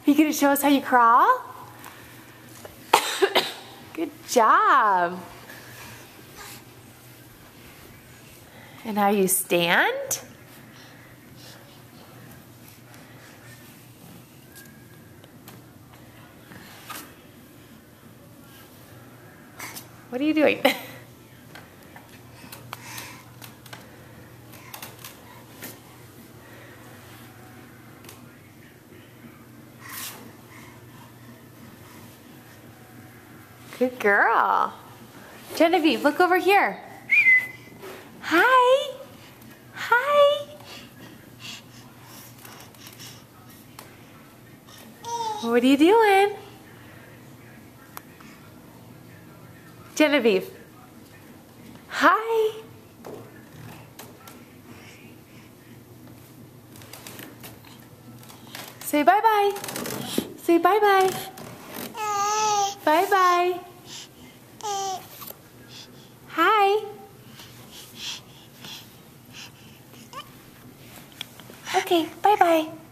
You gonna show us how you crawl? Good job. And how you stand? What are you doing? Good girl. Genevieve, look over here. Hi. Hi. What are you doing? Genevieve. Hi. Say bye-bye. Say bye-bye. Bye-bye. Hi. Okay, bye-bye.